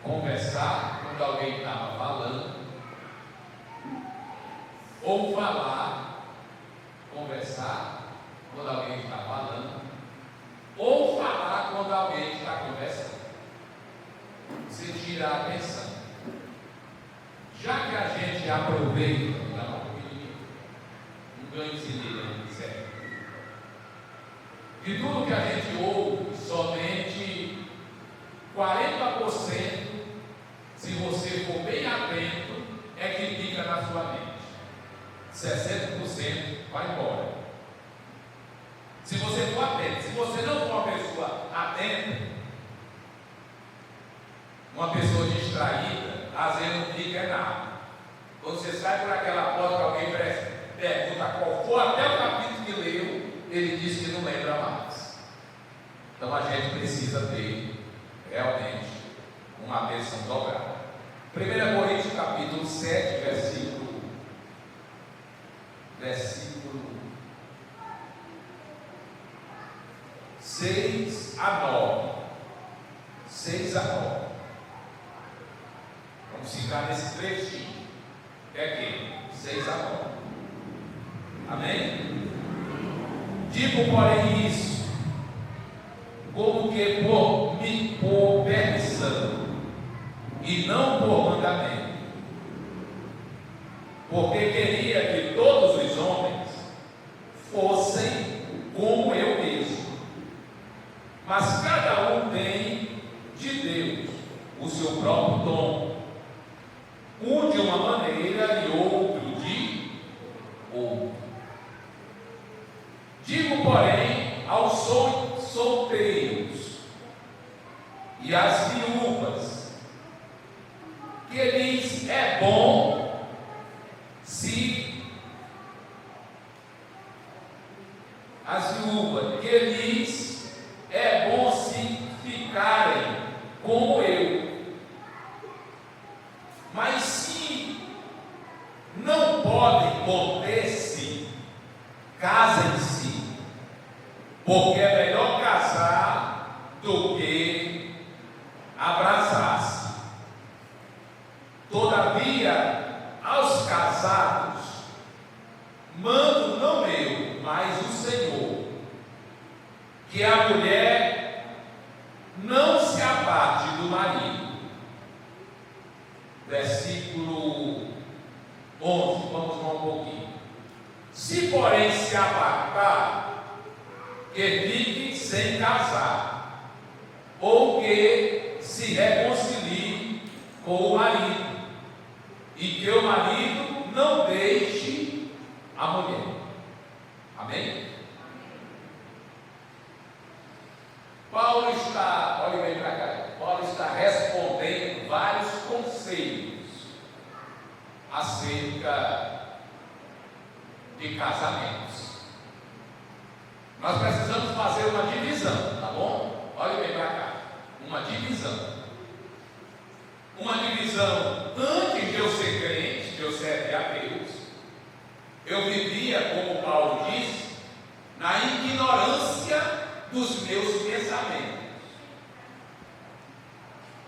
conversar quando alguém estava falando, ou falar, conversar quando alguém está falando, ou falar quando alguém está conversando. Você tira a atenção. Já que a gente aproveita, um ganhozinho, certo? De tudo que a gente ouve, somente 40%, se você for bem atento, é que fica na sua mente. 60% vai embora. Se você for atento, se você não for uma pessoa atenta, uma pessoa distraída, às vezes não fica nada. Quando você sai por aquela porta que alguém pergunta qual for até o capítulo que leu, ele diz que não lembra mais. Então a gente precisa ter realmente uma atenção dobrada. 1 Coríntios capítulo 7, versículo 6 a 9. 6 a 9. Vamos ficar nesse trechinho. É aqui, 6 a 9. Amém? Digo, porém, isso, como que por permissão, e não por mandamento, porque queria que todos os homens fossem como eu mesmo. Mas cada um tem de Deus o seu próprio dom, um de uma maneira e outro de outra. Digo, porém, aos solteiros e às viúvas, que lhes é bom se as viúvas, que lhes é bom se ficarem como eu. Mas se não podem conter-se, casem-se, porque é melhor casar do que abraçar-se. Todavia, aos casados, mando não eu, mas o Senhor, que a mulher não se aparte do marido. Versículo 11, vamos lá um pouquinho. Se porém se apartar, que fique sem casar, ou que se reconcilie com o marido, e que o marido não deixe a mulher. Amém? Paulo está, olhe bem para cá, Paulo está respondendo vários conselhos acerca de casamentos. Nós precisamos fazer uma divisão, tá bom? Olhe bem para cá, uma divisão. Uma divisão antes de eu ser crente, de eu servir a Deus. Eu vivia, como Paulo disse, na ignorância dos meus pensamentos.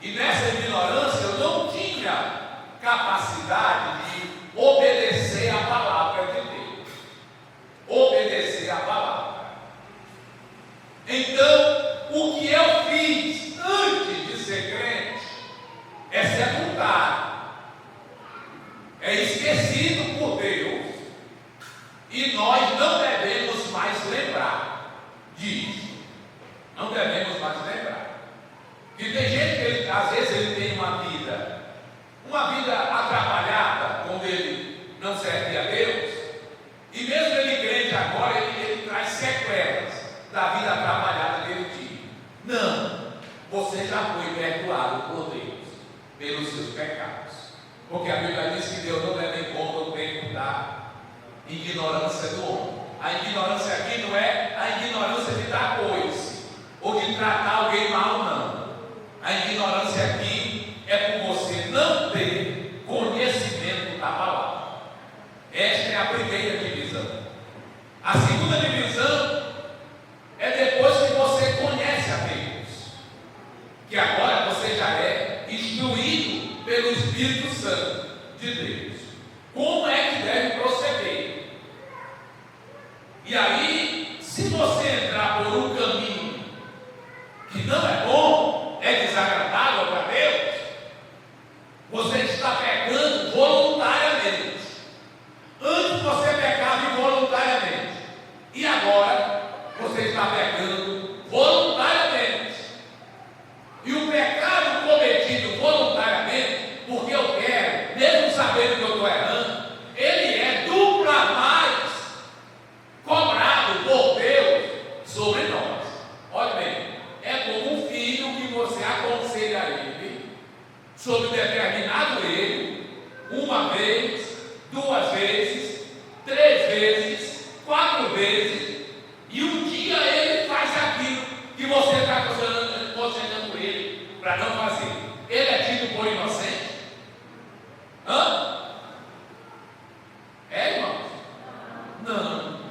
E nessa ignorância eu não tinha capacidade de obedecer a palavra de Deus. Obedecer a palavra. Então, o que eu fiz antes de ser crente é secundário, é esquecido por Deus, e nós não devemos mais lembrar disso. Não devemos mais lembrar. E tem gente que às vezes ele tem uma vida atrapalhada, quando ele não serve a Deus, e mesmo ele crente agora, ele traz sequelas da vida atrapalhada que ele tinha. Não, você já foi perdoado por Deus pelos seus pecados, porque a Bíblia diz que Deus não leva em conta o tempo da ignorância do homem. A ignorância aqui não é a ignorância de dar coisa ou de tratar alguém mal, não. A ignorância aqui é por você não ter conhecimento da palavra. Esta é a primeira divisão. A segunda divisão é depois que você conhece a Deus, que agora você já é instruído Espírito Santo de Deus. Como é que deve proceder? E aí, se você entrar por um caminho que não é bom, é desagradável para Deus, você está pecando voluntariamente. Antes você pecava involuntariamente, e agora você está pecando voluntariamente. E o pecado cometido voluntariamente, porque eu quero, mesmo sabendo que eu estou errando, ele é dupla mais cobrado por Deus sobre nós. Olha bem, é como um filho que você aconselha ele sobre determinado erro, uma vez, duas vezes, 3 vezes, 4 vezes, e um dia ele faz aquilo que você está aconselhando ele para não fazer. Ele é tido por inocente? É, irmãos? Não,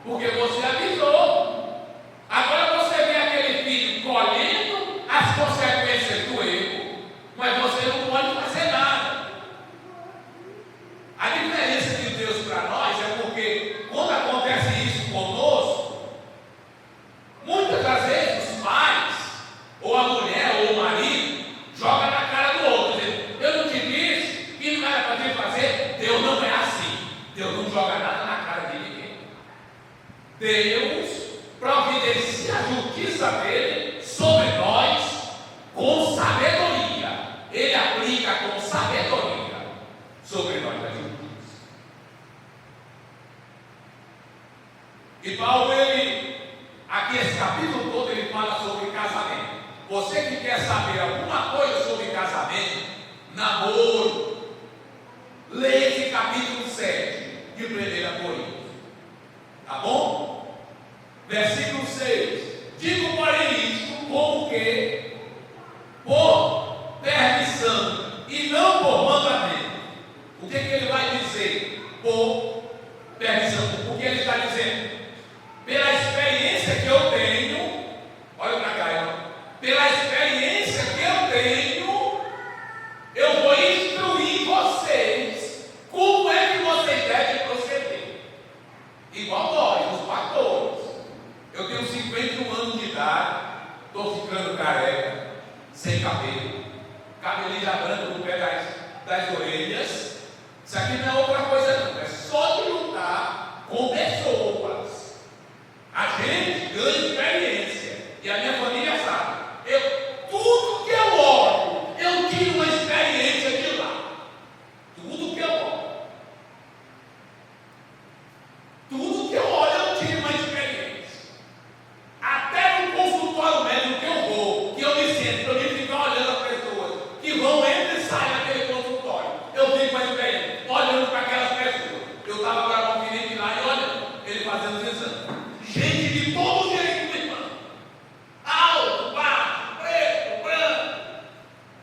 porque você avisou. Agora você vê aquele filho colhendo as consequências do erro, mas você não pode fazer nada. A diferença de Deus para nós é porque quando acontece isso conosco, muitas das vezes os pais, ou a mulher, ou o marido, joga na cara do outro, dizendo: eu não te disse que não era para te fazer. Deus não é assim. Deus não joga nada na cara de ninguém. Deus providencia a justiça dele sobre nós com sabedoria. Ele aplica com sabedoria sobre nós a justiça. E Paulo, aqui esse capítulo todo, ele fala sobre casamento. Você que quer saber alguma coisa sobre casamento, namoro, leia esse capítulo 7 de 1 Coríntios. Tá bom? Versículo 6. Digo, porém, isto como que por permissão e não por mandamento. O que ele vai dizer? Por permissão. O que ele está dizendo? Pela experiência que eu tenho, olha para cá, irmão. Pela experiência que eu tenho, eu vou instruir vocês como é que vocês devem proceder. Igual nós, os pastores. Eu tenho 51 anos de idade, estou ficando careca, sem cabelo, cabelinho já branco no pé das orelhas. Isso aqui não é outra coisa não, é só de lutar com pessoas. A gente ganha experiência, e a minha família sabe. Tudo que eu olho, eu tiro uma experiência de lá. Tudo que eu olho. Tudo que eu olho, eu tiro uma experiência. Até no consultório médico que eu vou, que eu me sento, eu me fico olhando as pessoas que vão, entram e saem daquele consultório. Eu fico com a experiência, olhando para aquelas pessoas. Eu estava agora com o cliente lá e olhando, ele fazendo os exames. Gente de todo jeito, meu irmão. Alto, baixo, preto, branco.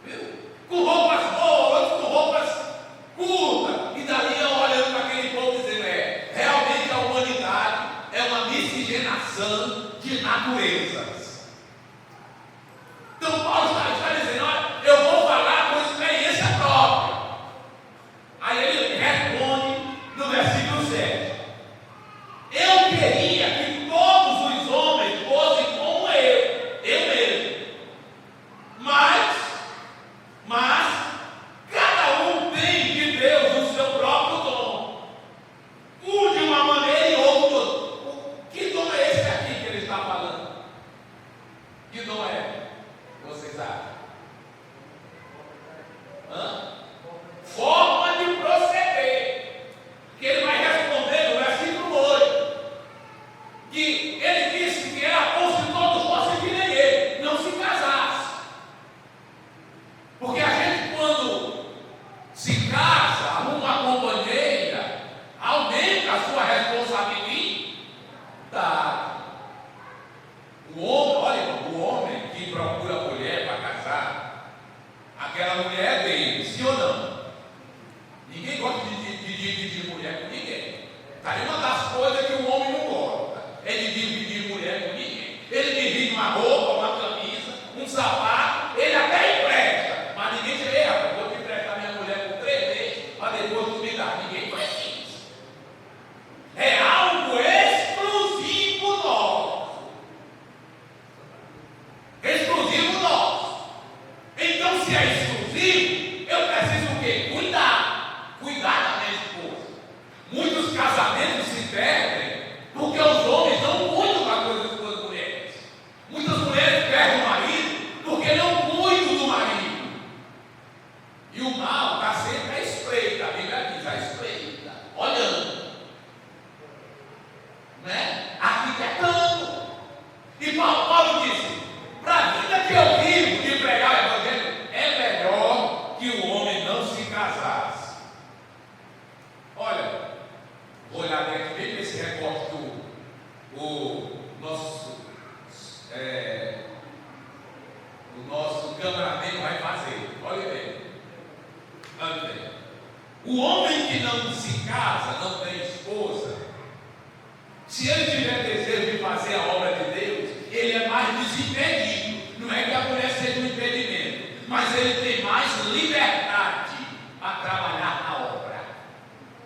Viu? Com roupas boas, outros com roupas curtas. E dali eu olhando para aquele povo dizendo: realmente a humanidade é uma miscigenação de naturezas. Então Paulo está dizendo: olha, eu vou falar com experiência própria. Aí ele responde no versículo 7. Eu queria que todos os homens fossem como eu mesmo. Mas, cada um tem de Deus o seu próprio dom. Um de uma maneira e outro. Que dom é esse aqui que ele está falando? Que dom é? Vocês acham? Forma de proceder. Que ele vai responder no versículo 8. Que ele disse que era bom se todos fossem que nem ele, não se casasse. Porque a gente, quando se casa, arruma uma companheira, aumenta a sua responsabilidade. O homem, olha, o homem que procura a mulher para casar, aquela mulher é dele, sim ou não? Ninguém gosta de mulher com ninguém. Está aí uma das coisas que o homem não gosta. É de dividir mulher com ninguém. Ele divide uma roupa, uma camisa, um sapato, ele até empresta. Mas ninguém diz: vou te emprestar minha mulher dando amém, não vai fazer. Olha bem. Olha bem. O homem que não se casa, não tem esposa, se ele tiver desejo de fazer a obra de Deus, ele é mais desimpedido. Não é que a mulher seja um impedimento, mas ele tem mais liberdade a trabalhar na obra.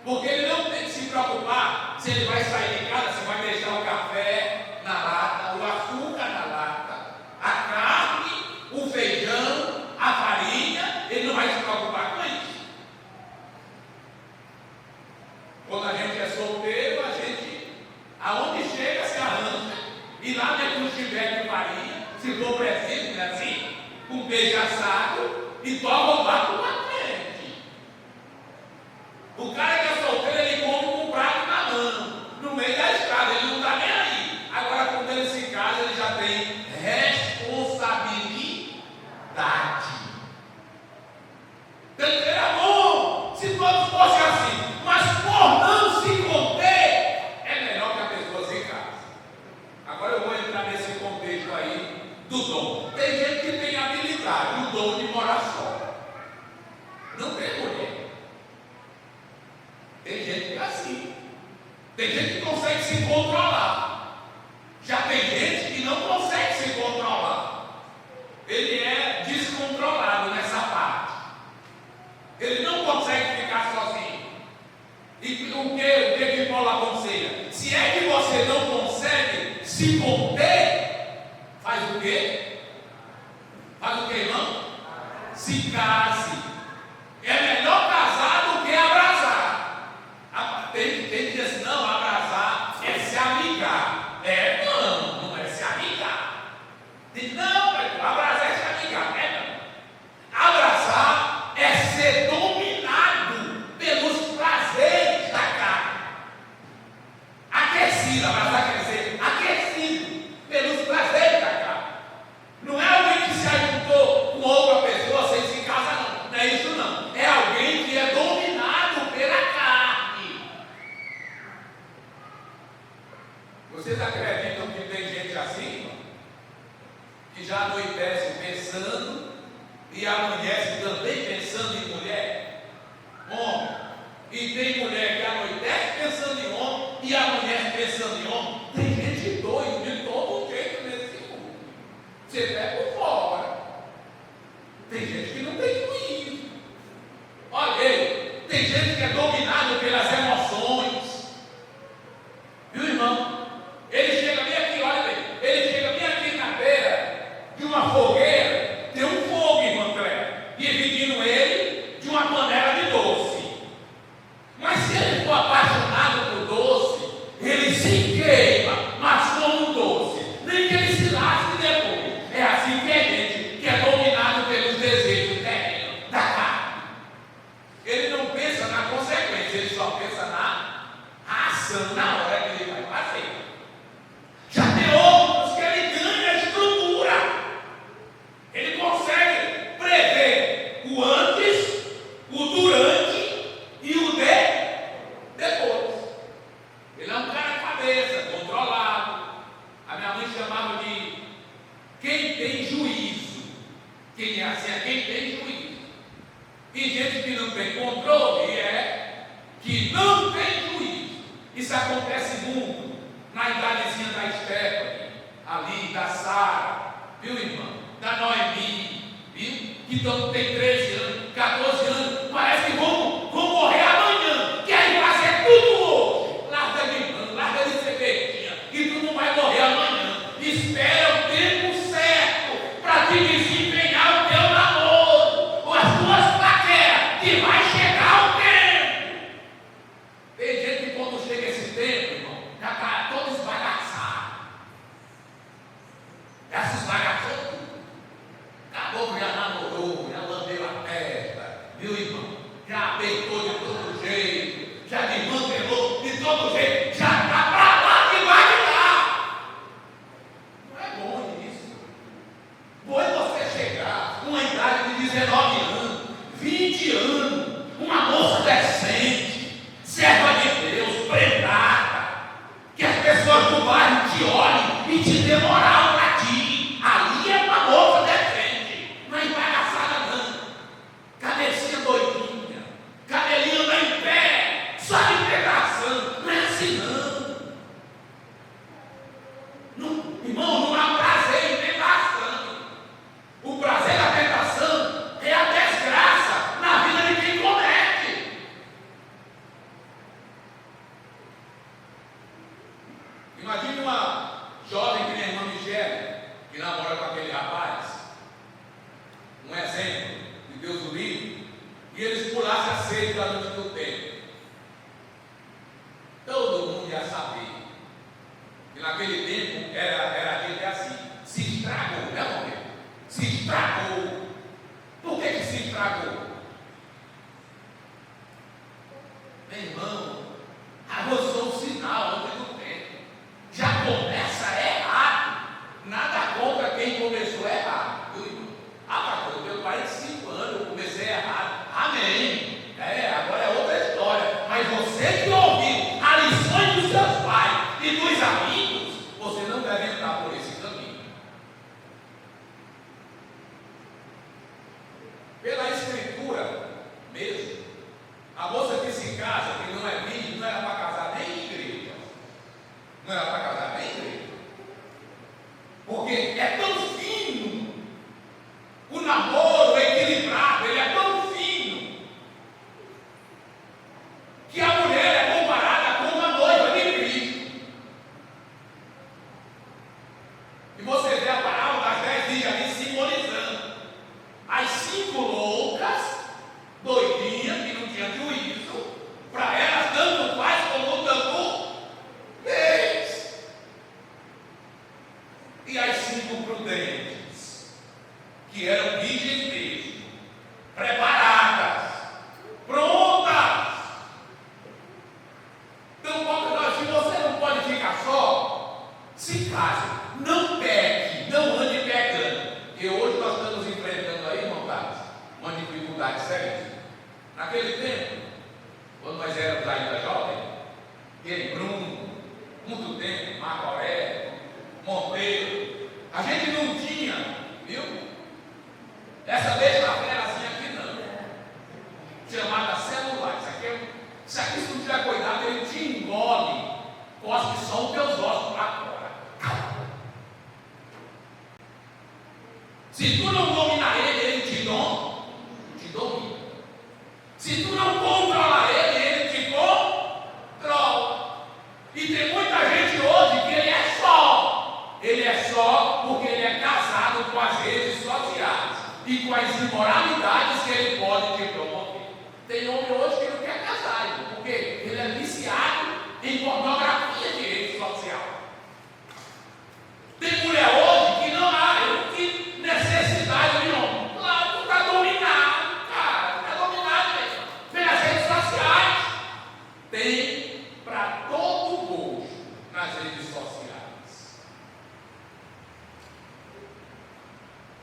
Porque ele não tem que se preocupar se ele vai sair de casa, se vai deixar o café na lata, o açúcar na lata, a carne, o feijão, a farinha. Ele não vai se preocupar com isso. Quando a gente é solteiro, a gente, aonde chega, se arranja. E lá dentro tiver de farinha, se for preciso, né, assim, com peixe assado, e toma o barco na frente. O cara que é solteiro, ele come com um prato na mão, no meio da estrada, ele não está nem aí. Agora, quando ele se casa, ele já tem responsabilidade. Era bom se todos fossem assim, mas por não se conter, é melhor que a pessoa se case. Agora eu vou entrar nesse contexto aí do dom. Tem gente que tem habilidade, o dom de morar só. Não tem mulher. Tem gente que é assim. Tem gente que consegue se controlar. Já tem gente que não consegue se controlar. Ele é descontrolado nessa parte. Ele não consegue ficar sozinho. E o que Paulo aconselha? Se é que você não consegue se conter, faz o quê? Faz o quê, irmão? Se case. É melhor casar do que abrasar. Tem que dizer assim, não, abrasar é se amigar. Não é se amigar. Diz, não, abrasar é se amigar. Não. Abraçar é ser dominado pelos prazeres da carne. Aquecido, abraçar quer dizer aquecido pelos prazeres da carne. Não é alguém que se ajuntou com outra pessoa sem se casar, não. Não é isso, não. É alguém que é dominado pela carne. Vocês acreditam que tem gente assim, que já anoitece pensando, e amanhece também pensando em mulher? Homem. E tem mulher que anoitece pensando em homem, e amanhece pensando em homem. Tem gente doida de todo jeito nesse mundo. Você pega por fora. Tem gente que não tem juízo. Olha aí, tem gente que é dominado pelas emoções. Viu, irmão? Ele chega bem aqui, olha bem. Ele chega bem aqui na beira de uma fogueira. Tem um fogo, irmão André, dividindo ele de uma panela de doce. Mas se ele for apaixonado por doce, ele se queima, mas como doce. Nem que ele se lasque depois. É assim que é gente que é dominado pelos desejos terrenos da carne. Ele não pensa na consequência, ele só pensa na ação, na hora que ele vai fazer. Já tem outros que ele ganha a estrutura. Ele consegue prever o antes, o durante e o depois. Ele é um cara cabeça, controlado. A minha mãe chamava de quem tem juízo. Quem é assim é quem tem juízo. E gente que não tem controle é que não tem juízo. Isso acontece muito na idadezinha da Stephanie, ali, da Sara, viu, irmão? Da Noemi, viu? Que tem 13 anos, 14 anos, parece que vão morrer amanhã, querem fazer tudo hoje. Larga de mano, larga de cervejinha, que tu não vai morrer amanhã. Espera o tempo certo para te desempenhar o teu namoro, ou as tuas paqueras, que vai chegar o tempo. Tem gente que quando chega esse tempo, irmão, já está todo esbagaçado. Essa esbagaçou tudo. Acabou, já namorou, já lambeu a testa, viu, irmão? Já apertou de todo jeito, já desmantelou de todo jeito, já está para lá que vai dar. Não é bom isso. Bom é você chegar com uma idade de 19 anos, 20 anos, uma moça decente, serva de Deus, prendada, que as pessoas do bairro te olhem e te dê moral para ti. Ali é uma moça decente, mas vai exemplo, de Deus o livre, e eles pulassem a cerca antes do tempo, todo mundo ia saber. E naquele tempo era gente assim, se estragou, né, homem? Se estragou. Por que se estragou? Meu irmão, avançou o sinal antes do tempo. Já começa errado. Nada contra quem começou errado. Pastor, eu tenho 45 anos, eu comecei errado. Amém. Agora é outra história. Mas você que ouviu a lição dos seus pais e dos amigos, você não deve entrar por esse caminho. Pela escritura mesmo, a moça que se casa, que não é virgem, não era para casar nem em igreja. Não era para casar nem em igreja. Porque é tão fino. O namoro equilibrado, ele é tão fino, que a mulher é comparada com uma noiva de Cristo. E você vê a parábola das 10 virgens ali simbolizando as 5 loucas, doidinhas, que não tinham juízo, para elas tanto faz como tanto fez. E as 5 prudentes, que eram virgens mesmo, preparadas, prontas. Então, se você não pode ficar só, se case, não peque, não ande pecando. Porque hoje nós estamos enfrentando aí, irmão Carlos, uma dificuldade séria. Naquele tempo, quando nós éramos ainda jovens, ele, Bruno, muito tempo, Marco Aurélio, Monteiro, a gente não tinha, viu? Essa besta-ferazinha aqui não, chamada celular. Isso aqui, se não tiver cuidado, ele te engole, cospe só os teus ossos para fora. Se tu não dominar ele, ele te domina. Se tu não controlar ele, ele te controla. E tem muita gente hoje que ele é só. Ele é só porque ele é casado com as redes sociais e com as imoralidades que ele pode te promover. Tem homem hoje que não quer casar, irmão, porque ele é viciado em pornografia de rede social. Tem mulher hoje que não há que necessidade de homem. Claro, tu está dominado, cara, está dominado mesmo. Vem as redes sociais. Tem para todo gosto nas redes sociais.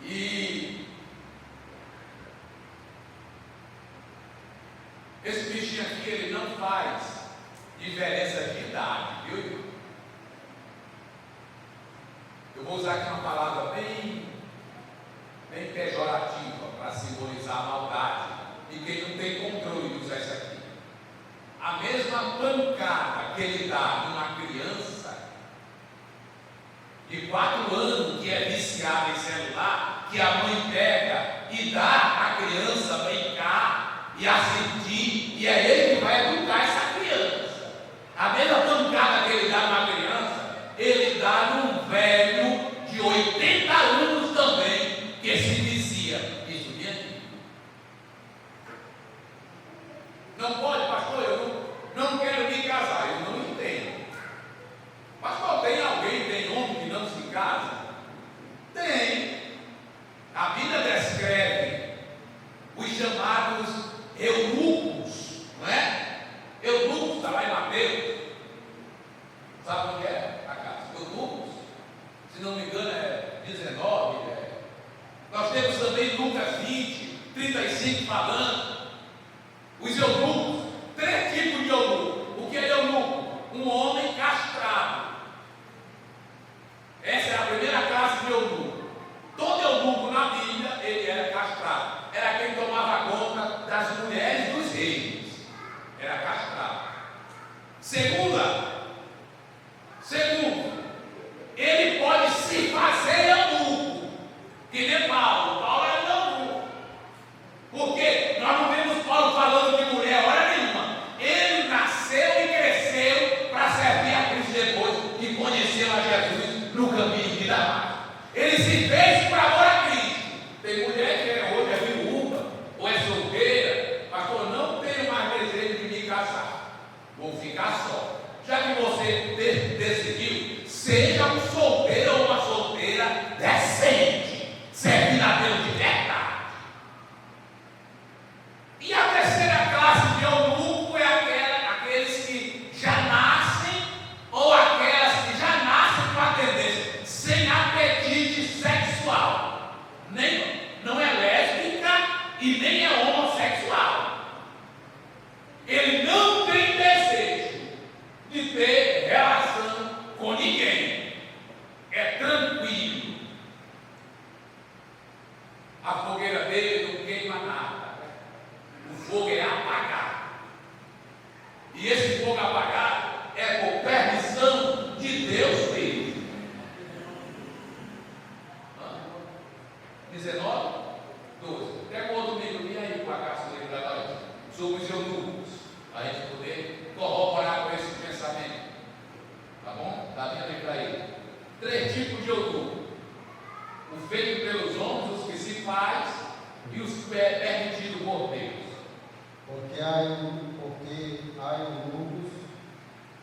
E esse bichinho aqui, ele não faz diferença de idade, viu? Eu vou usar aqui uma palavra bem pejorativa para simbolizar a maldade e quem não tem controle de usar isso aqui. A mesma pancada que ele dá numa criança de 4 anos que é viciada em celular, que a mãe pega e dá à criança brincar e assistir, e é ele que vai educar essa criança. A mesma pancada que ele dá numa criança, ele dá num velho de 80 anos também, que se vicia. Isso mesmo? Não pode, pastor, eu não quero me casar, eu não entendo. Pastor, tem homem que não se casa? Tem. A Bíblia descreve os chamados eunucos, não é? Eunucos, está lá em Mateus. Sabe o que é? A casa. Eunucos, se não me engano, é 19. Nós temos também Lucas 20, 35 falando. Os eunucos, 3 tipos de eunuco. O que é eunuco? Um homem castrado. Essa é a primeira classe de eunuco. Todo eunuco na Bíblia, ele era castrado. Era quem tomava conta das mulheres dos reis. Era castrado. Segundo, ele pode se fazer eunuco. Que nem Paulo. Paulo era eunuco. Porque nós não vemos Paulo falando de mulher hora nenhuma. Ele nasceu e cresceu para servir a Cristo depois que conheceu a Jesus no caminho de Damasco. Ele se fez por amor a Cristo. Tem mulher que hoje é veja só, já que você decidiu, seja um solteiro ou uma solteira decente, servindo a Deus de verdade. E a terceira classe de eunuco é aqueles que já nascem, ou aquelas que já nascem com a tendência, sem apetite sexual. Não é lésbica e nem é homossexual. Ele não tem desejo de ter relação com ninguém. É tranquilo. A fogueira dele não queima nada. O fogo é apagado. E esse fogo apagado é por permissão de Deus mesmo. 19, 12. Pega o outro livro e aí, para cá, sobre os eunucos, para a gente poder corroborar com esse pensamento. Tá bom? Dá minha letra aí. 3 tipos de eunuco: o feito pelos homens, os que se faz, e os permitidos por Deus. Porque há eunucos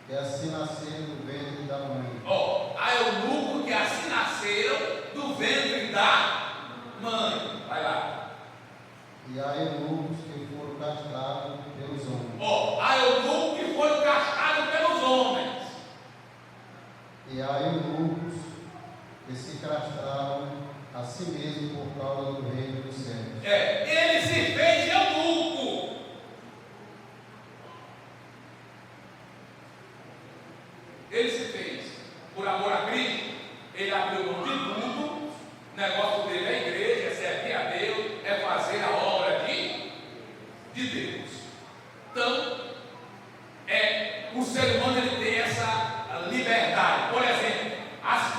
que assim nasceram do ventre da mãe. Há eunucos que assim nasceram do ventre da mãe. Vai lá. E há eunucos que foram castrados pelos homens. Há eunucos que foram castrados pelos homens. E há eunucos que se castraram a si mesmo por causa do reino dos céus. Ele se fez eunuco. Ele se fez por amor a Cristo. Ele abriu mão de tudo. O negócio dele é a igreja, é servir a Deus, é fazer a obra de Deus. Então, o ser humano ele tem essa liberdade. Por exemplo, as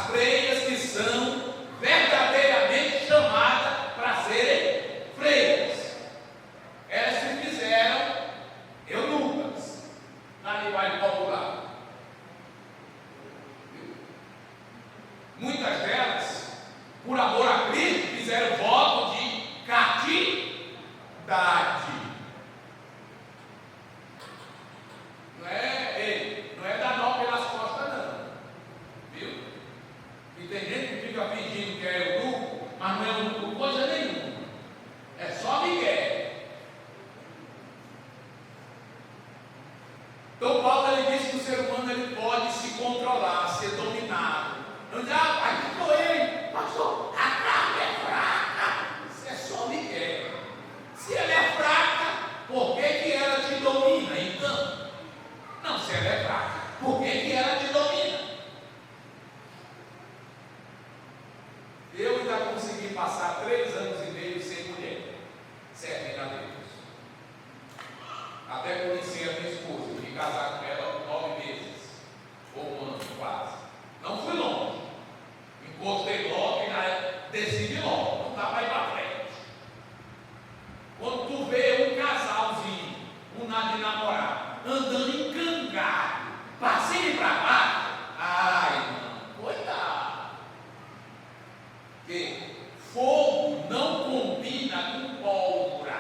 freiras que são verdadeiramente chamadas para serem freiras, elas se fizeram eunucas, na linguagem popular. Muitas delas, por amor a Cristo, fizeram voto de castidade. Não é dar nó pelas costas, não. Viu? E tem gente que fica fingindo que é eunuco, mas não é eunuco coisa nenhuma. É só Miguel. Então Paulo ele diz que o ser humano ele pode se controlar, ser dominado. Não diz, pai, que estou ele, pastor, a carne é fraca. Isso é só Miguel. Se ela é fraca, por que ela te domina então? Não, se ela é fraca, por que ela te domina? Eu ainda consegui passar 3 anos e meio sem mulher, servindo a Deus. Até conhecer a minha esposa, fui casar com ela 9 meses, ou 1 ano quase. Não fui longe. Encostei logo e decidi logo, não dá para ir para frente. Quando tu vê um casalzinho, um de namorado, andando encangado, para cima e para baixo, ai, irmão, coitado. Porque fogo não combina com pólvora.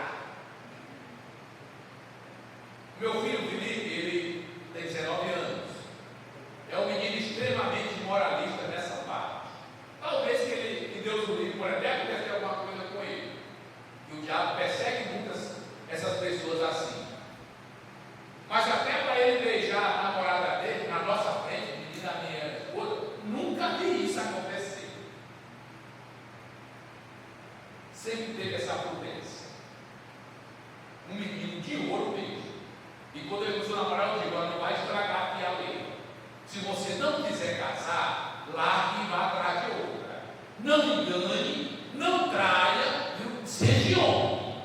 Meu filho Felipe, ele tem 19 anos. É um menino extremamente moralista nessa parte. Talvez que Deus o livre, por até acontecer alguma coisa com ele. E o diabo persegue muitas essas pessoas assim. Mas até para ele beijar a namorada dele, na nossa frente, menina minha esposa, nunca vi isso acontecer. Sempre teve essa prudência. Um menino de ouro mesmo. E quando ele começou a namorar, eu digo, não vai estragar aqui a lei. Se você não quiser casar, largue e vá atrás de outra. Não engane, não traia, seja homem.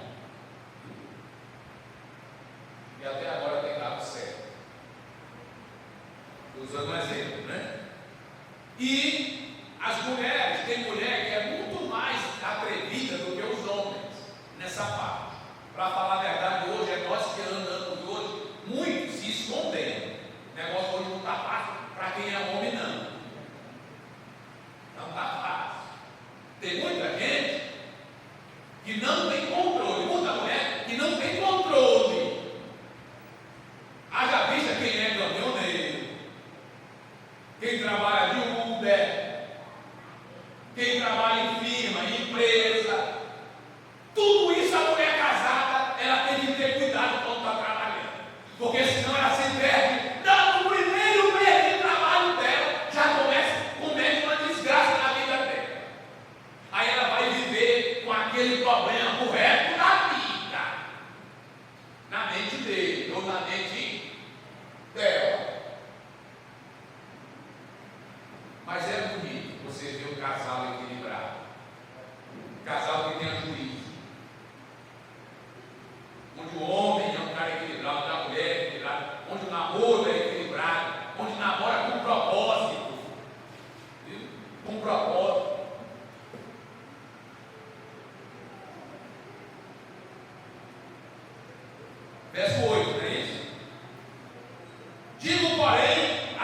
E até agora tem dado certo. Usando um exemplo, né? E as mulheres, tem mulher que é muito mais atrevida do que os homens nessa parte. Para falar a verdade, hoje é nós que andamos hoje, muitos se escondendo. O negócio hoje não está fácil para quem é homem, não. Não está fácil. Tem muita gente que não tem controle, muita mulher que não tem controle. aquele problema pro resto da vida, na mente dele ou na mente dela. Mas é bonito você ver um casal equilibrado, um casal que tenha juízo, onde o homem é um cara equilibrado, onde a mulher é equilibrada, onde o namoro é equilibrado, onde namora com propósito, viu? Com propósito. Verso 8, não é isso? Digo, porém,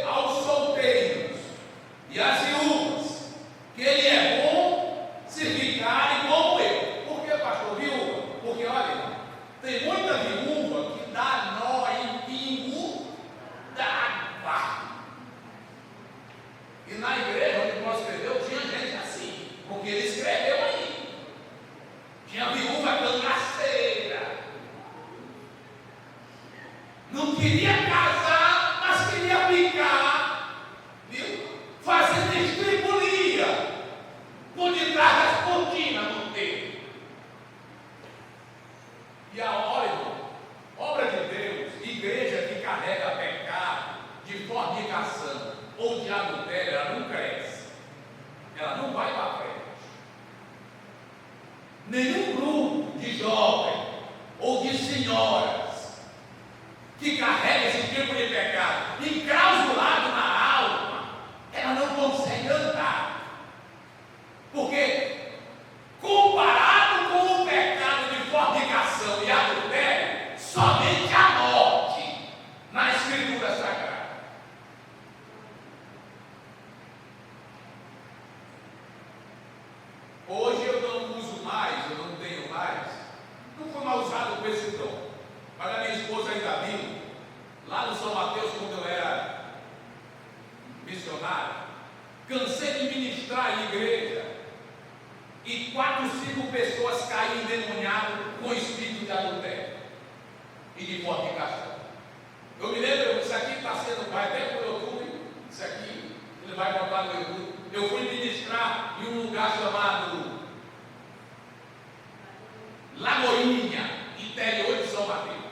aos solteiros e às viúvas, que ele é bom se ficarem como eu. Por que, pastor, viúva? Porque, olha, tem muita viúva que dá nó em pingo d'água. E na igreja onde nós escreveu, tinha gente assim, porque ele escreveu aí. Tinha viúva cangaceira. Não queria casar, mas queria ficar, viu? Fazendo estripulia por detrás das cortinas no tempo. E a obra de Deus, igreja que carrega pecado de fornicação ou de adultério, ela não cresce, ela não vai para frente. Nenhum grupo de jovens ou de senhoras que carrega esse tipo de pecado enclausulado na alma, ela não consegue andar. Porque, comparado com o pecado de fornicação e adultério, somente a morte na Escritura Sagrada. Hoje eu não uso mais, eu não tenho mais, não fui mal usado com esse dom. Mas a minha esposa ainda viu, lá no São Mateus, quando eu era missionário, cansei de ministrar em igreja, e 4, 5 pessoas caíram endemoniadas com espírito de adultério e de fornicação. Eu me lembro, isso aqui está sendo, vai até para o YouTube, isso aqui, ele vai botar no YouTube. Eu fui ministrar em um lugar chamado Lagoinha, interior de São Mateus.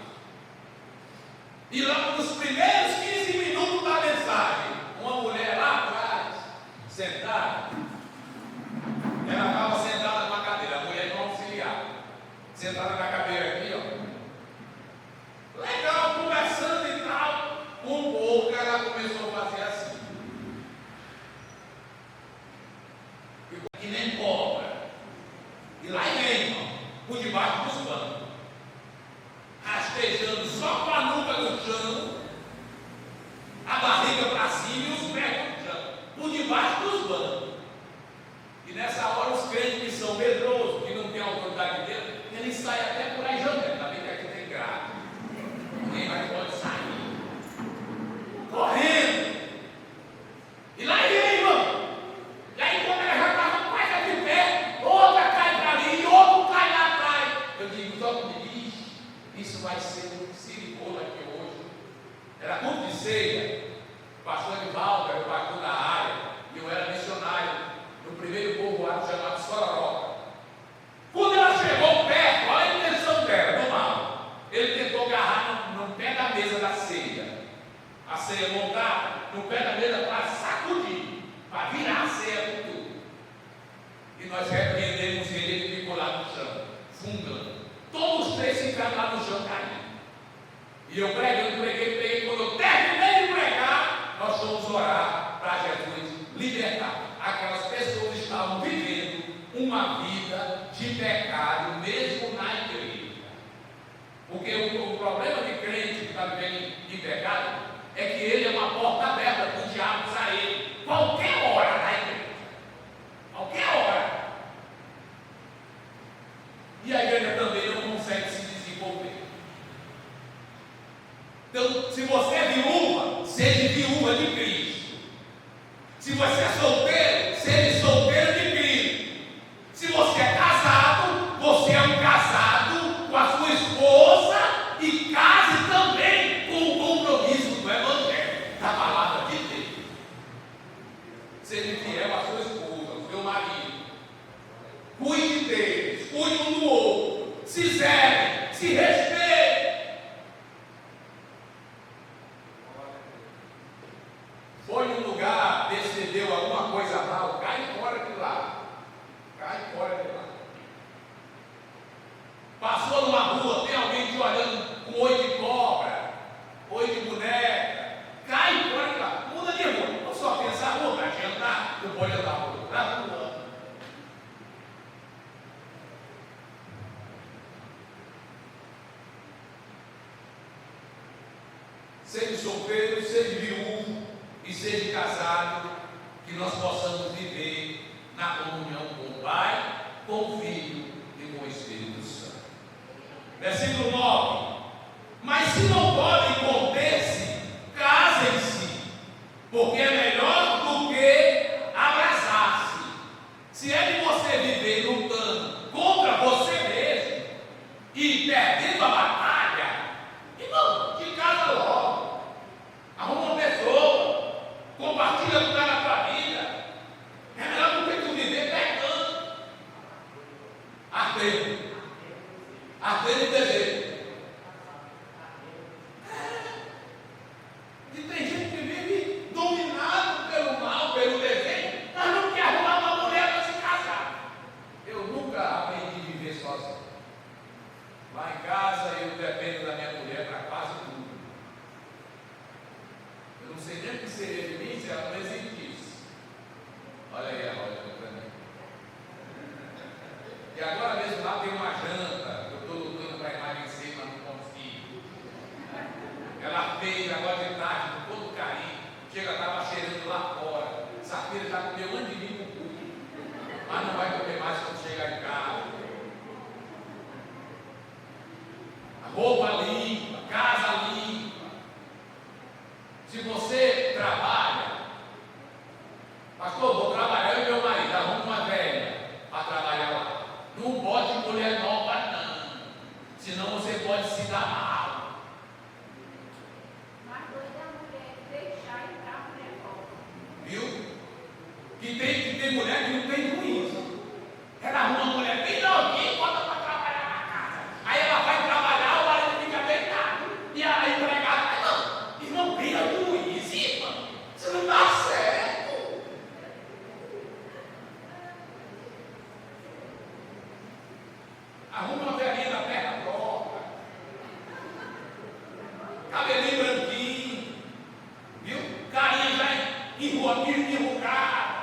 E lá nos primeiros 15 minutos da mensagem, uma mulher lá atrás, sentada, ela estava sentada numa cadeira, a mulher não auxiliar, sentada na cadeira aqui, ó. Legal, conversando e tal. Um pouco ela começou a fazer assim. Que nem cobra. E lá vem, irmão, por debaixo dos panos, rastejando só com a nuca no chão, a barriga para cima e os pés no chão, por debaixo dos bancos. E nessa hora os crentes que são medrosos, que não têm autoridade de Deus, eles saem até por aí jogando. Ainda bem que aqui tem grade, ninguém mais pode sair, correndo. E lá vem, irmão. E aí quando ela já estava quase de pé, outra cai para ali e outro cai lá atrás. Eu digo, só que me diz, isso vai ser um siricolo aqui hoje. Era culto de ceia, pastor Edivaldo era o pastor da área, e eu era missionário no primeiro povoado chamado Sororoca. Quando ela chegou perto, olha a intenção dela, do mal. Ele tentou agarrar no pé da mesa da ceia, a ceia montada, no pé da mesa para sacudir, para virar a ceia com tudo. E nós repreendemos ele, ele ficou lá no chão, fungando. Todos os 3 ficaram lá no chão caindo. E eu preguei. Quando eu terminei de pregar, nós fomos orar para Jesus libertar aquelas pessoas que estavam vivendo uma vida de pecado, mesmo na igreja. Porque o problema de crente que está vivendo de pecado é que ele é uma porta aberta para o diabo usar ele qualquer hora na igreja. Qualquer hora. E a igreja também não consegue se desenvolver. Então, se você é viúva, seja viúva de Cristo. Se você é solteiro, seja solteiro de Cristo. Se você se zele, se respeite. Foi num lugar, percebeu alguma coisa mal, cai fora de lá. Cai fora de lá. Passou numa rua, tem alguém te olhando com olho de cobra, olho de boneca, cai fora de lá. Muda de rua. Não só pensar, vou para jantar, não pode andar por outra rua. Seja solteiro, seja viúvo e seja casado, que nós possamos viver na comunhão com o Pai, com o Filho e com o Espírito Santo. Versículo 9. Mas se não podem conter-se, casem-se, porque é melhor do que abraçar-se. Se é de você viver lutando contra você mesmo e perdendo a batalha, irmão, te casa logo. Arruma uma pessoa, compartilha o que está na tua vida. É melhor do que tu viver pecando. Ardendo o desejo. E tem gente que vive dominado pelo mal, pelo desejo, mas não quer arrumar uma mulher para se casar. Eu nunca aprendi a viver sozinho. Lá em casa eu dependo da minha mulher para quase tudo. Eu não sei nem o que seria de mim se ela não existisse. Olha aí a loja para mim. E agora mesmo lá tem uma janta. Eu estou lutando para emagrecer, mas não consigo. Ela fez agora de tarde, com todo carinho. Chega, estava cheirando lá fora. Safira já comeu um de mim com o cu. Mas não vai comer mais quando chegar em casa. A roupa limpa, casa limpa. Se você trabalha, pastor, vou trabalhar e meu marido, arruma uma velha para trabalhar lá. Não bote mulher nova, não. Senão você pode se dar mal. Mas doida a mulher deixar entrar a mulher nova. Viu? Que tem mulher que não tem juízo. Ela arruma uma mulher bem novinha e bota para trabalhar na casa. Aí ela vai trabalhar, o marido fica deitado. E a empregada, não, irmão, vira juiz, irmão. Você não dá certo. Arruma uma velhinha da perna própria. Cabelinho branquinho. Viu? Carinha já enrugada.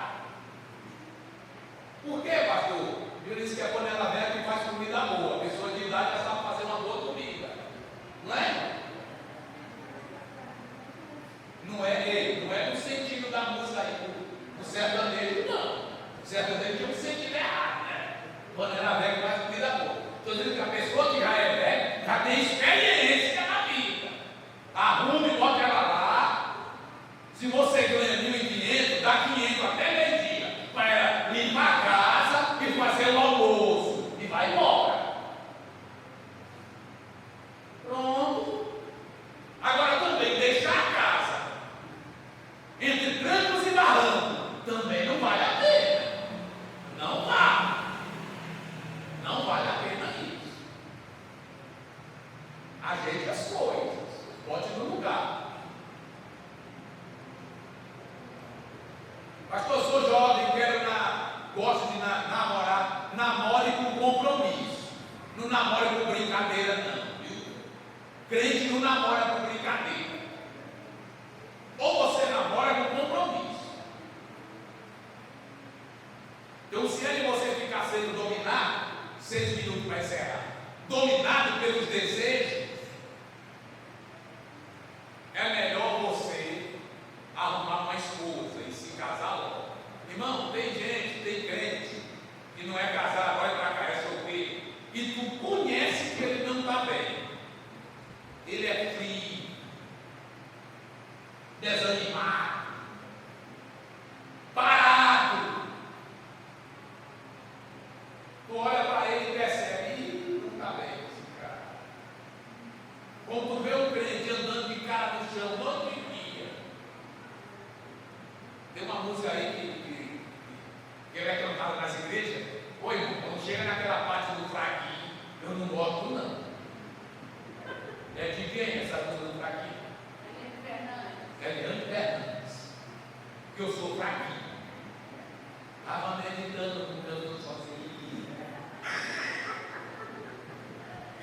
Por quê, pastor? Eu disse que a panela velha que faz comida boa. A pessoa de idade já sabe fazer uma boa comida. Não é? Não é no sentido da música aí, do sertanejo, não. O sertanejo tem um sentido errado, né? Panela velha que faz comida boa. Estou dizendo que a pessoa que já é velha já tem experiência na vida. Arrume e bote ela lá. Se você ganha 1.500, dá 500 até meio-dia para ela limpar a casa e fazer o almoço. E vai embora. Pronto. Agora também deixar a casa entre trancos e barrancos também não vale a pena. Não vale. Não vale a pena isso. Ajeite as coisas. Bote no lugar. Pastor, sou jovem, gosto de namorar. Namore com compromisso. Não namore com brincadeira, não. Viu? Crente não namora com brincadeira. Ou você namora com compromisso. Então, se é de você ficar sendo dominado, 6 minutos para encerrar, dominado pelos desejos, é melhor você arrumar uma esposa e se casar logo. Irmão, tem gente, tem crente que não é casado, vai para cá, é solteiro, e tu conhece que ele não está bem. Ele é frio, desanimado, parado. Tu olha para ele e percebe, não está bem esse cara. Quando tu vê um crente andando de cara no chão, todo dia. Tem uma música aí que é cantada nas igrejas. Oi, irmão, quando chega naquela parte do fraquinho, eu não gosto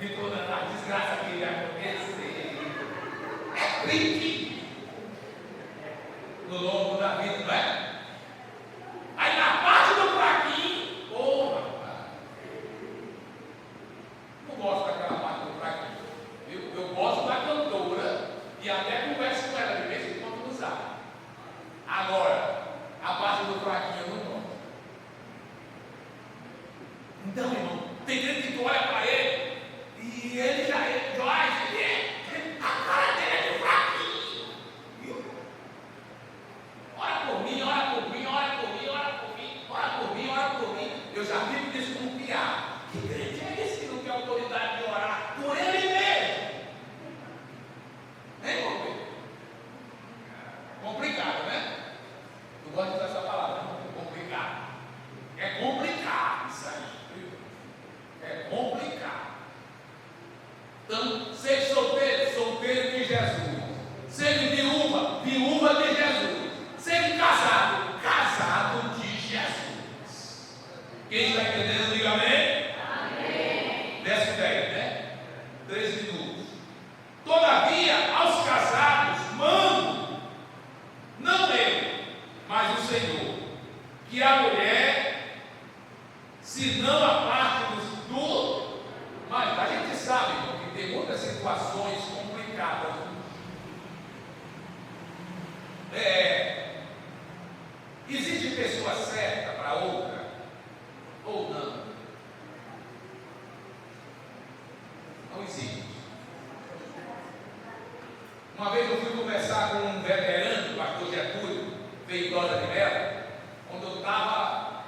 de toda a desgraça que ia acontecer. É crente no longo da vida, não é? Aí na parte do fraquinho, ô rapaz, não gosto daquela parte do fraquinho. Eu gosto da cantora e até converso com ela de vez em quando usar. Agora, a parte do fraquinho eu não gosto. Então, irmão, tem gente que tu olha para ele e ele já é Joyce, a cara dele é de fraquinho. Viu? Ora por mim, ora por mim, ora por mim, ora por mim, ora por mim, ora por mim. Eu já fico desconfiado. Que crente é esse que não tem autoridade de orar por ele mesmo? Hein, irmão Pedro? Complicado, né? Eu gosto de usar essa palavra, não? Complicado. É complicado isso aí. É complicado. Então, seja solteiro, solteiro de Jesus. Seja viúva, viúva de Jesus. Seja casado, casado de Jesus. Quem está entendendo, diga amém? Amém. Verso 10, né? 13 minutos. Todavia, aos casados, mando, não eu, mas o Senhor, que a mulher, se não a parte do. Mas a gente sabe que tem muitas situações complicadas. Existe pessoa certa para outra ou não? Não existe. Uma vez eu fui conversar com um veterano, o pastor Getúlio, Feitosa de Mello, quando eu estava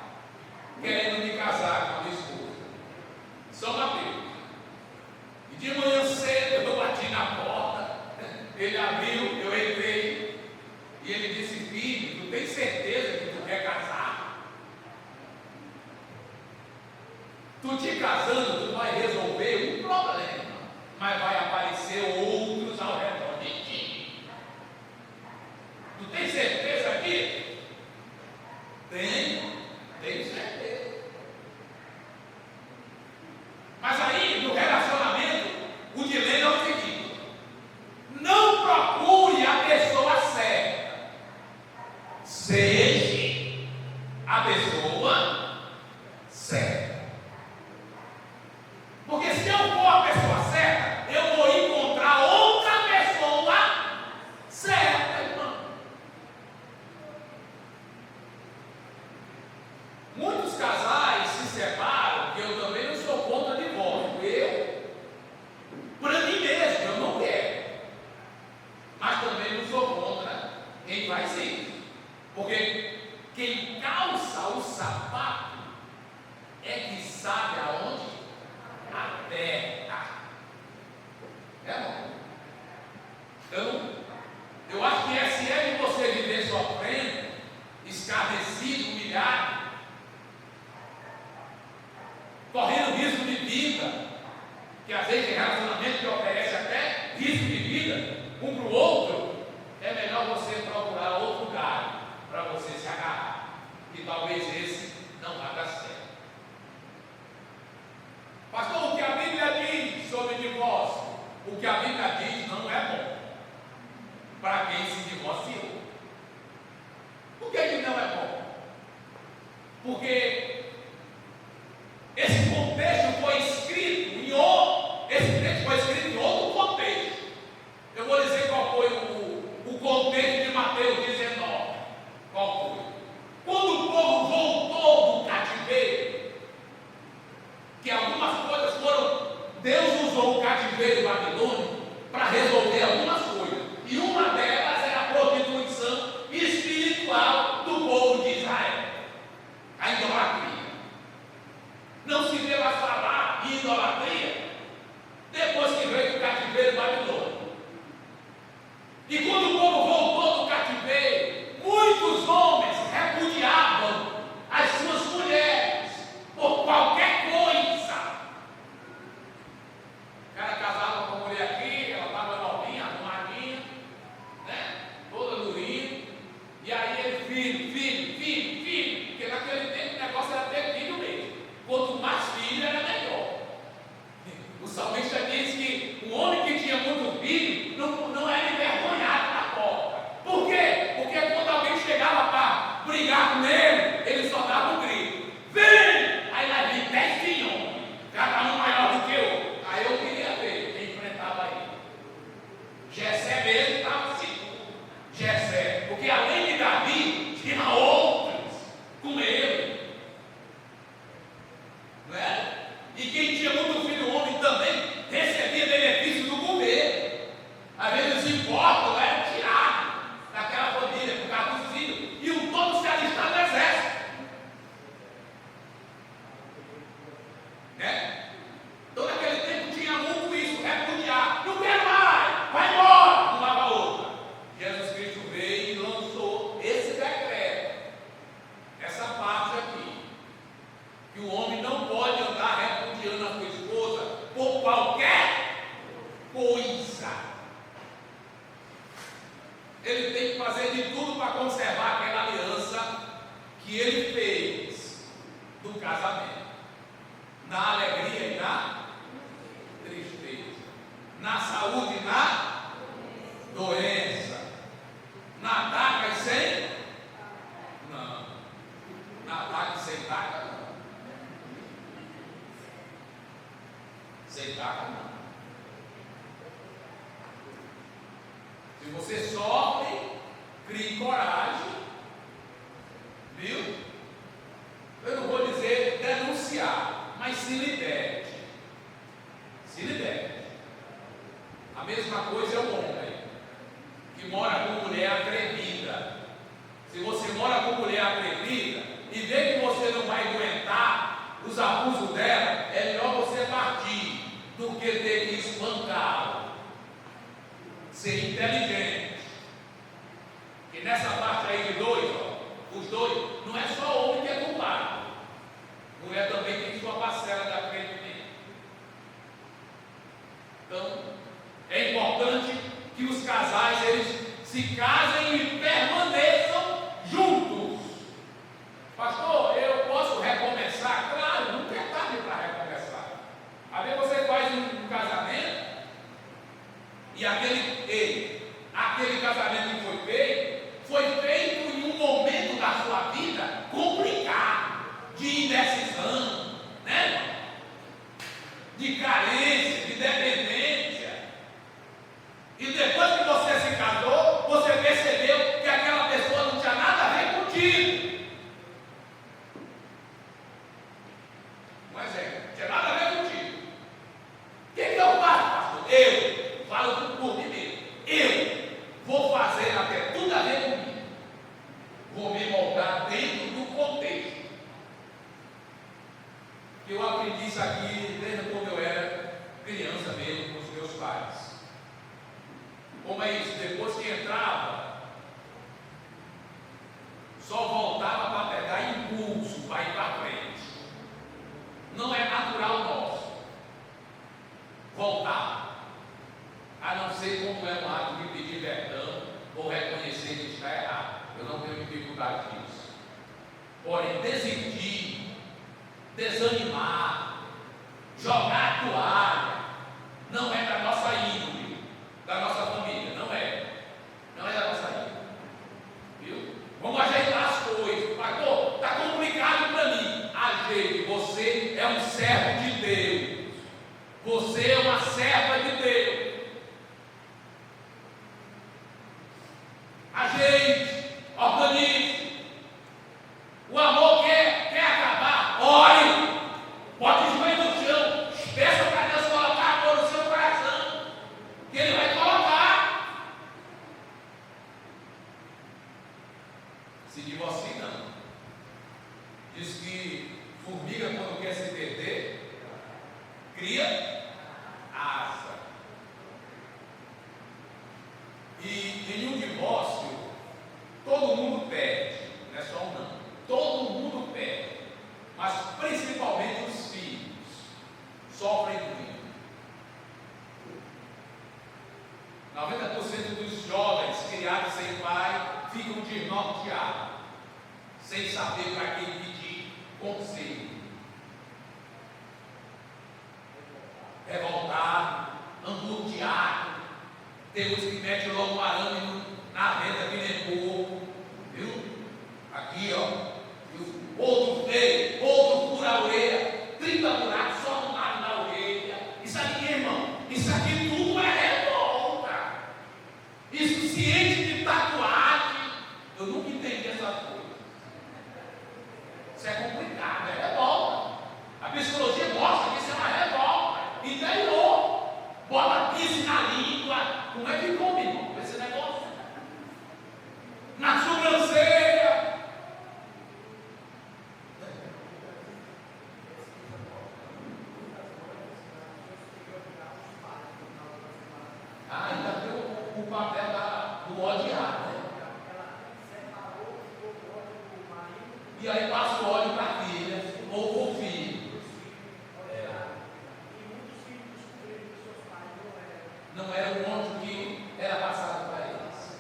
querendo me casar com a minha esposa, São Mateus. E de manhã cedo eu bati na porta, ele abriu, eu entrei, e ele disse: filho, tu tem certeza que tu quer casar? Tu te casando, tu vai resolver um problema, mas vai aparecer outros ao redor de ti. Tu tem certeza disso? Tenho certeza. Mas aí, no relacionamento, o dilema é o seguinte: não procure a pessoa certa, seja a pessoa certa. Porque se eu for a pessoa certa, eu vou encontrar outra pessoa certa, irmão. Muitos casais se separam, que eu também não sou contra divórcio. Para mim mesmo, eu não quero. Mas também não sou contra quem faz isso. Porque quem calça o sapato é que sabe aonde aperta. É, irmão? Então, eu acho que se é de você viver sofrendo, escarnecido, humilhado, correndo risco de vida, que às vezes tem relacionamento que oferece até risco de vida um para o outro, é melhor você procurar outro lugar para você se agarrar, e talvez esse não vá dar certo. Pastor, o que a Bíblia diz sobre divórcio? O que a Bíblia diz não é bom para quem se divorciou. Por que não é bom? Porque esse contexto foi escrito em outro contexto. Eu vou dizer qual foi o contexto de Mateus 19. Qual foi? Quando o povo voltou do cativeiro, que algumas coisas foram, Deus usou o cativeiro babilônico para resolver algumas coisas, e uma delas era a prostituição espiritual do povo de Israel, a idolatria. Não se deu a falar em idolatria depois que veio do cativeiro babilônico. E quando o povo voltou do cativeiro, muitos homens repudiavam as suas mulheres por qualquer coisa. O cara casava com a mulher aqui, ela estava novinha, arrumadinha, né? Toda durinha. E aí ele, filho, porque naquele tempo o negócio era ter filho mesmo. Quanto mais filho era melhor. E quem tinha muito filho homem também recebia benefício do governo. Às vezes os impostos eram tirados daquela família por causa dos filhos. E o todo se alistava no exército. Né? Então naquele tempo tinha muito isso, repudiar. Não quero mais, vai embora, não lava outra. Jesus Cristo veio e lançou esse decreto, essa parte aqui, que o homem não pode andar repudiando a sua esposa por qualquer coisa. Ele tem que fazer de tudo para conservar aquela aliança que ele fez do casamento, na alegria e na tristeza, na saúde e na doença, na taca e sem? Não. Na taca e sem taca? Não. Sem taca não. Se você sofre, crie coragem, viu? Eu não vou dizer denunciar, mas se liberte. Se liberte. A mesma coisa é o homem que mora com mulher atrevida. Se você mora com mulher atrevida e vê que você não vai aguentar os abusos dela, é melhor você partir do que ter que espancá-la. Ser inteligente. E nessa parte aí de dois, ó, os dois, não é só o homem que é culpado. Mulher também tem sua parcela de arrependimento. Então, é importante que os casais eles se casem e permaneçam juntos. Pastor, eu posso recomeçar? Claro, nunca é tarde para recomeçar. Às vezes você faz um casamento e aquele casamento que foi feito em um momento da sua vida complicado, de indecisão, né? De carência, de dependência. E depois que você se casou, você percebeu que aquela pessoa não tinha nada a ver contigo. Mas não tinha nada a ver contigo. O que eu faço, pastor? Eu falo por mim mesmo. Eu vou fazer até tudo a ver comigo. Vou me moldar dentro do contexto. Eu aprendi isso aqui desde quando eu era criança mesmo, com os meus pais. Como é isso? Depois que entrava, só voltava para pegar impulso, para ir para frente. Não é natural nosso voltar, a não ser como é um ato de pedir perdão ou reconhecer que está errado. Eu não tenho dificuldade disso. Porém, desistir, desanimar, jogar a toalha, não é da nossa índole, da nossa família, não é. Não é da nossa índole. Viu? Vamos ajeitar as coisas. Pastor, está complicado para mim. Ajeite, você é um servo de Deus. Você é uma serva de Deus. Ajeite, organize. O amor quer acabar, ore. Bote o joelho no chão. Peça para Deus colocar amor no seu coração. Que Ele vai colocar. Se divorcie não. Diz que formiga, quando quer se perder, cria asa. E aí passa o óleo para a filha ou para o filho. Não era o ponto que era passado para eles.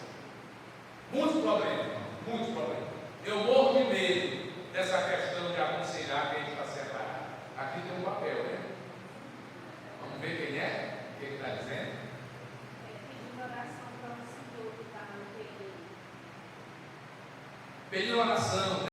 Muito problema, muito problema. Eu morro de medo dessa questão de aconselhar que a gente está separado. Aqui tem um papel, né? Vamos ver quem é? O que ele está dizendo? Pedindo oração.